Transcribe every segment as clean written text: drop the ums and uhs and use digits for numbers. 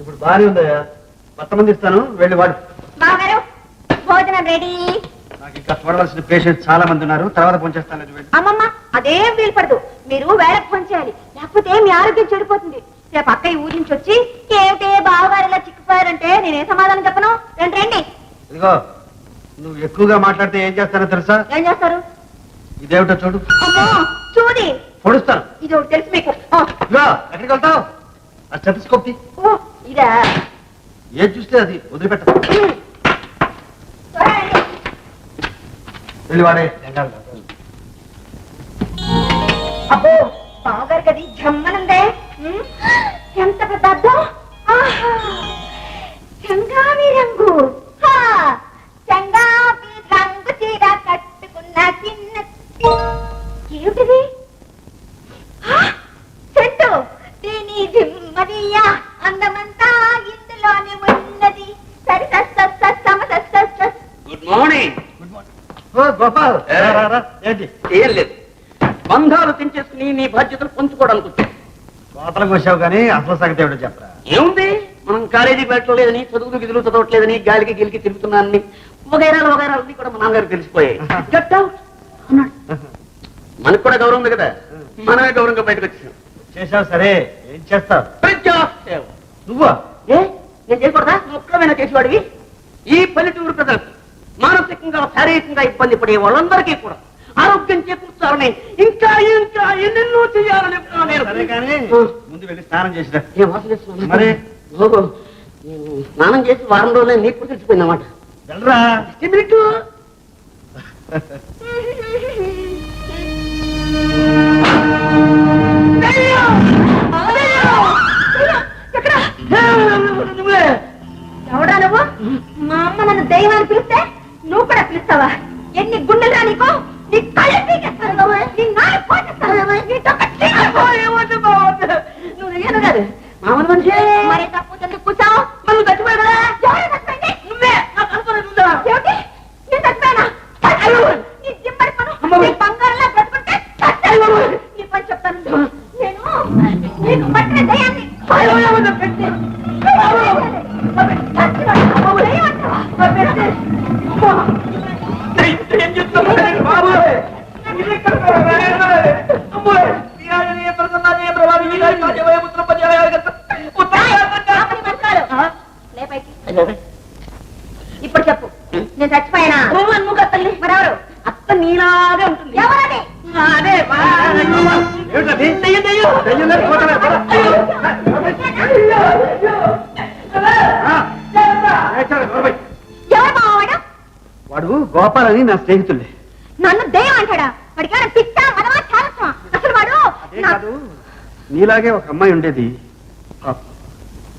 ఇప్పుడు బాగానే ఉందయ్యా. కొత్త మంది ఇస్తాను, వెళ్ళి వాడు. బావగారు భోజనం రెడీ. నాకు ఇంకా చూడవలసిన పేషెంట్స్ చాలా మంది ఉన్నారు, తర్వాత ఫోన్ చేస్తాను. అమ్మమ్మ అదేం వీలు పడదు, మీరు వేళకు ఫోన్ చేయాలి, లేకపోతే మీ ఆరోగ్యం చెడిపోతుంది. రేపు అక్కయ్య ఊరి నుంచి వచ్చి ఏమిటే బావగారు ఇలా చిక్కుపోయారంటే నేనే సమాధానం చెప్పను. రండి రండి. ఇదిగో నువ్వు ఎక్కువగా మాట్లాడితే ఏం చేస్తానో తెలుసా? ఏం చేస్తారు? ఇదేమిటో చూడు. అమ్మో చూడి పొడుస్తాను. ఇది ఒకటి తెలుసు మీకు. ఇదిగో ఎక్కడికి వెళ్తావు? ఆ స్టెథోస్కోప్ ఓ ఇదా? ఏది చూస్తే అది వదిలిపెట్ట. వెళ్ళి వాడే. అబ్బో బావగారు గది జమ్మనుందే. ఎంత పెద్ద అద్దం. చెంగావి రంగు, చెంగావి రంగు చీర కట్టుకున్న చిన్న ఏమిటిది? చెట్టు దీని జిమ్మదియా అందమంతా ఇందులోనే ఉన్నది. సరి సమ గుడ్ మార్నింగ్. గోపాల్ ఏంటి? ఏం లేదు, బంధాలు తెంచేసుకుని నీ బాధ్యతలు పంచుకోవడానికి వచ్చాను. కోతలకు వచ్చావు కానీ అసలు సంగతి ఏమిటో చెప్పరా? ఏముంది, మనం కాలేజీకి వెళ్ళట్లేదని, చదువులు గిదులు చదవట్లేదని, గాలికి గిలికి తిరుగుతున్నానని వగైరాలు వగైరాలన్నీ కూడా మా నాన్నగారు తెలిసిపోయాయి. Get out అన్నాడు. మనకు కూడా గౌరవం ఉంది కదా, మనమే గౌరవంగా బయటకు వచ్చాం. చేసావు సరే, ఏం చేస్తావు? ప్రజాసేవ. నువ్వా? ఏ నేను చేయకూడదా? ముఖ్యమైన చేసేవాడివి. ఈ పల్లెటూరు ప్రజలకు మానసికంగా శారీరకంగా ఇబ్బంది పడే వాళ్ళందరికీ కూడా ఆరోగ్యం చేకూర్చాలని ఇంకా ఇంకా ఎన్నెన్నో చేయాలని ముందు వెళ్ళి స్నానం చేసిన. ఏం వాసన చేస్తున్నావు? మరి ఓహో, స్నానం చేసి వారం రోజులే నీకు కూడా తెలిసిపోయిందన్నమాట. వెళ్ళరా. ఎవడా నువ్వు? మా అమ్మ నన్ను దైవాన్ని పిలిస్తే నువ్వు కూడా పిలుస్తావా? ఎన్ని గుండెలు రా నీకు? నీ కళ్ళు పీకేస్తాను, నీ నాలుగు పోటేస్తాను, నీ తొక్క నువ్వు నేను కాదు మామూలు మనిషి. మరి తప్పు ఎందుకు కూర్చావు? మనం చచ్చిపోయాడు కదా. ఎవరు చచ్చిపోయింది? నువ్వే నాకు అనుకోలేదుందా? ఏమిటి? నేను చచ్చిపోయానా? నీ జిమ్మడి పను, నీ బంగారంలా బ్రతుకుంటే చచ్చాను. నీ పని చెప్తాను. నేను నీకు పట్టిన దయాన్ని ఏం చెప్తున్నావు బాబు? ఇప్పుడు చెప్పు, నేను చచ్చిపోయానా? నువ్వు తల్లి. మరెవరు? అత్త నీలాగే ఉంటుంది. ఎవరది? అదే ఎవరు మావాడు? వాడు గోపాల్ అని నా స్నేహితులే. నన్ను దయ్యం అంటాడా? వాడికి ఏమైనా పిచ్చా మనమా చాలస్మా? అసలు వాడు అదే కాదు, నీలాగే ఒక అమ్మాయి ఉండేది,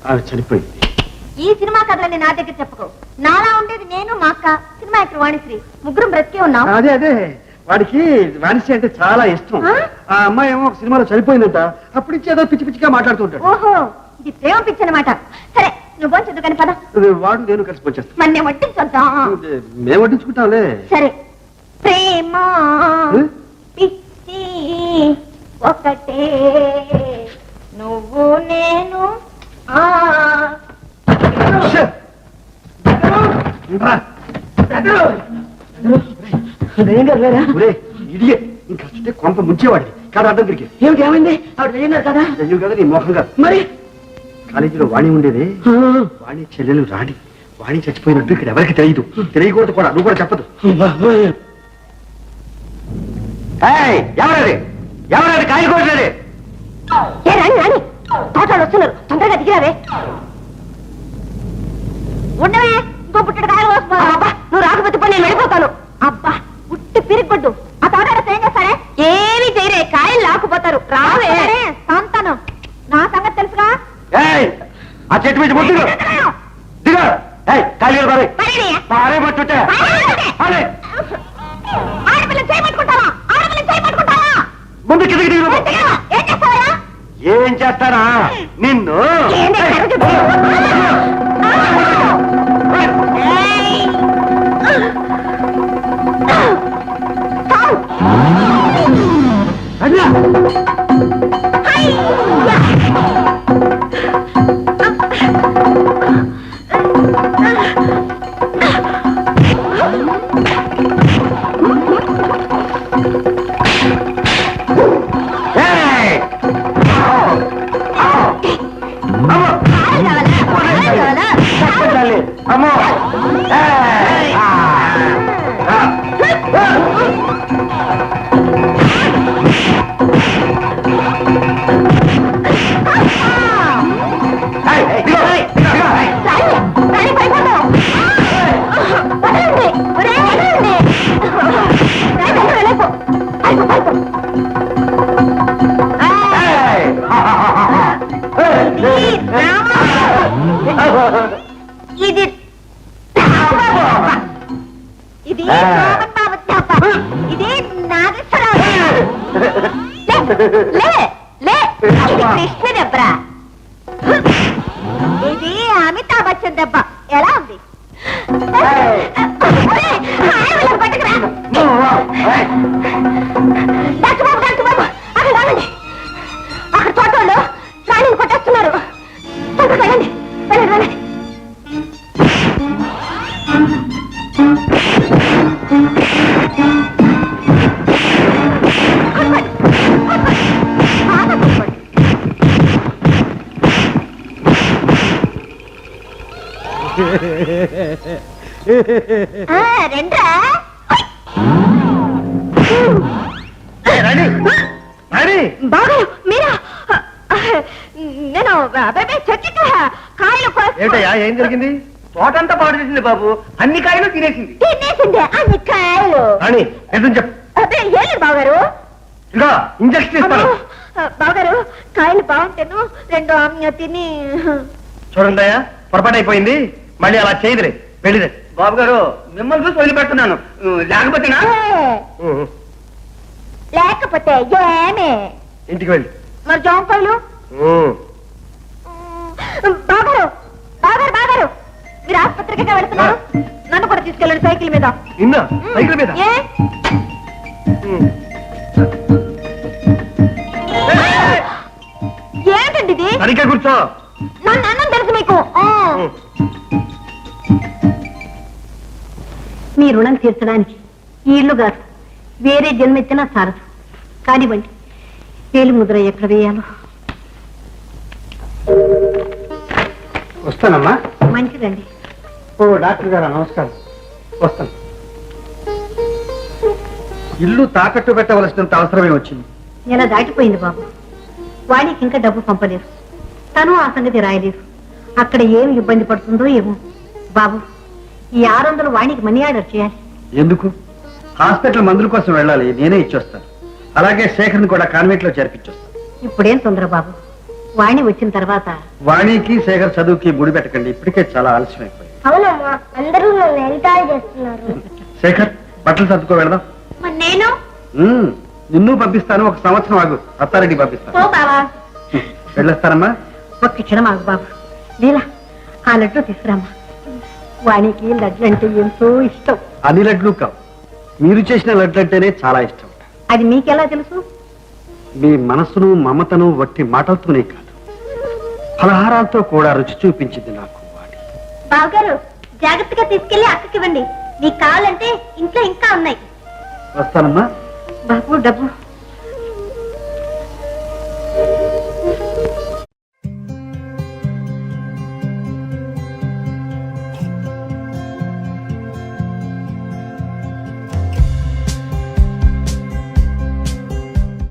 ఆమె చనిపోయింది. ఈ సినిమా కథలని నా దగ్గర చెప్పుకో. నాలా ఉండేది నేను, మా అక్క, సినిమా యాక్టర్ వాణిశ్రీ, ముగ్గురం బ్రతికే ఉన్నాం. అదే అదే, వాడికి వాణిశ్రీ అంటే చాలా ఇష్టం. ఆ అమ్మాయి ఏమో ఒక సినిమాలో చనిపోయిందంట, అప్పటి నుంచి ఏదో పిచ్చి పిచ్చిగా మాట్లాడుతుంటాడు. ఓహో, ఇది ప్రేమ పిచ్చి అనమాట. సరే నువ్వు పోంచద్దు కానీ పద. వాడు నేను కలిసి వచ్చేస్తాను. మరి నేను వడ్డించొద్దా? మేము వడ్డించుకుంటాంలే. సరే. ప్రేమ పిచ్చి ఒకటే, నువ్వు నేను ఇంకా చుట్టే కొంత ముంచేవాడి కాదు, అర్థం తిరిగి. ఏమిటి ఏమైంది? ఆవిడ చేయన్నారు కదా. అయ్యో కదా, నీ మోహం కాదు. మరి కాలేజీలో వాణి ఉండేది, వాణి చెల్లెలు రాణి. వాణి చచ్చిపోయినట్టు ఇక్కడ ఎవరికి తెలియదు, తెలియకూడదు కూడా, నువ్వు కూడా చెప్పదు. ఎవరది? ఎవరది కాయకూడదు? తోటలు వస్తున్నారు, తొందరగా దిగిరావే. ఉండవే, ఇంకో పుట్టడు కాయలు వస్తున్నా. అబ్బా నువ్వు రాకపోతే పని నేను వెళ్ళిపోతాను. అబ్బా పుట్టి పిరిగొడ్డు. ఆ తోటలో ఏం చేస్తారే? ఏమీ చేయరే, కాయలు లాక్కుపోతారు. రావే సంతానం, నా సంగతి తెలుసుగా. ఆ చెట్టు మీద ముద్దు దిగా ఆడపిల్ల చేయబట్టుకుంటావా? ఆడపిల్ల చేయబట్టుకుంటావా? ముందు కిందకి దిగు. ఏం చేస్తావా? ఏం చేస్తానా నిన్ను? అన్నా రాణి పడిపోదు. వదలండి. ఒరేయ్, వదలండి. రాణి, వెళ్ళిపో. అయిపో, అయిపో. ఇది ఇది రోమన్ బాబు చేప. ఇది నాగేశ్వరరావు. లే లే, ఇది కృష్ణ దెబ్బరా. ఇది అమితాబ్ బచ్చన్ దెబ్బ. ఎలా ఉంది? పట్టుకురా డాక్టర్ బాబు, డాక్టర్ బాబు, అక్కడ రానండి. అక్కడ తోటోళ్ళు రాణిని కొట్టేస్తున్నారు. వెళ్ళండి, వెళ్ళండి, వెళ్ళండి. రెండ్రా బాగా మీరా? నేను చెట్టు కాయలు ఏమిటయ్యా, ఏం జరిగింది? తోటంతా పాడు చేసింది బాబు, అన్ని కాయలు తినేసింది. తినేసింది అన్ని కాయలు. రాణి, నిజం చెప్పు. అదే ఏం లేదు బావగారు. ఇంకా ఇంజక్షన్ ఇస్తాను. బావగారు, కాయలు బాగుంటేను రెండు ఆమ్య తిని. చూడండి అయ్యా, పొరపాటు అయిపోయింది. మళ్ళీ అలా చేయదులే, వెళ్ళిదే. బాబు గారు, మిమ్మల్ని చూసి వదిలిపెడుతున్నాను. లేకపోతేనా? లేకపోతే ఏమే? ఇంటికి వెళ్ళి మరి జాంకాయలు. బాగారు, బాగారు, బాగారు, మీరు ఆసుపత్రికి వెళ్తున్నారు. నన్ను కూడా తీసుకెళ్ళండి సైకిల్ మీద. నిన్న సైకిల్ మీద? ఏ? ఏంటండి ఇది? సరిగ్గా కూర్చో. నన్ను అన్నం తెలుసు మీకు. మీ రుణం తీర్చడానికి ఈ ఇల్లు కాదు, వేరే జన్మెత్తినా చాలదు. కానివ్వండి, వేలు ముద్ర ఎక్కడ వేయాలో. వస్తానమ్మా. మంచిదండి. ఓ డాక్టర్ గారా, నమస్కారం. వస్తాను. ఇల్లు తాకట్టు పెట్టవలసినంత అవసరమే వచ్చింది. నెల దాటిపోయింది బాబు. వాడికి ఇంకా డబ్బు పంపలేదు. తను ఆ సంగతి రాయలేదు. అక్కడ ఏమి ఇబ్బంది పడుతుందో ఏమో. బాబు, ఈ 600 వాడికి మనీ ఆర్డర్ చేయాలి. ఎందుకు? హాస్పిటల్ మందుల కోసం వెళ్ళాలి, నేనే ఇచ్చొస్తాను. అలాగే శేఖర్ని కూడా కాన్వెంట్ లో చేర్పించొస్తాను. ఇప్పుడేం తొందర బాబు, వాణి వచ్చిన తర్వాత. వాణికి శేఖర్ చదువుకి ముడి పెట్టకండి, ఇప్పటికే చాలా ఆలస్యం అయిపోయింది. అవునమ్మా, అందరూ నన్ను ఎంజాయ్ చేస్తున్నారు. శేఖర్, బట్టలు సర్దుకో, వెళదాం. మరి నేను నిన్ను పంపిస్తాను. ఒక సంవత్సరం ఆగు, అత్తారెడ్డి పంపిస్తాను. పో బావా. వెళ్ళొస్తానమ్మా. ఒక్క క్షణం ఆగు బాబు. లీలా, ఆ లడ్డు తీసుకురామ్మా. వాణికి లడ్లు అంటే ఎంతో ఇష్టం. అన్ని లడ్లు కావు, మీరు చేసిన లడ్లు అంటేనే చాలా ఇష్టం. అది మీకెలా తెలుసు? మీ మనసును మమతను వట్టి మాటలతోనే కాదు, ఫలహారాలతో కూడా రుచి చూపించింది నాకు వాణి. బావగారు, జాగ్రత్తగా తీసుకెళ్లి అక్కకివ్వండి. మీకు కావాలంటే ఇంట్లో ఇంకా ఉన్నాయి. వస్తానమ్మా. బాబు, డబ్బు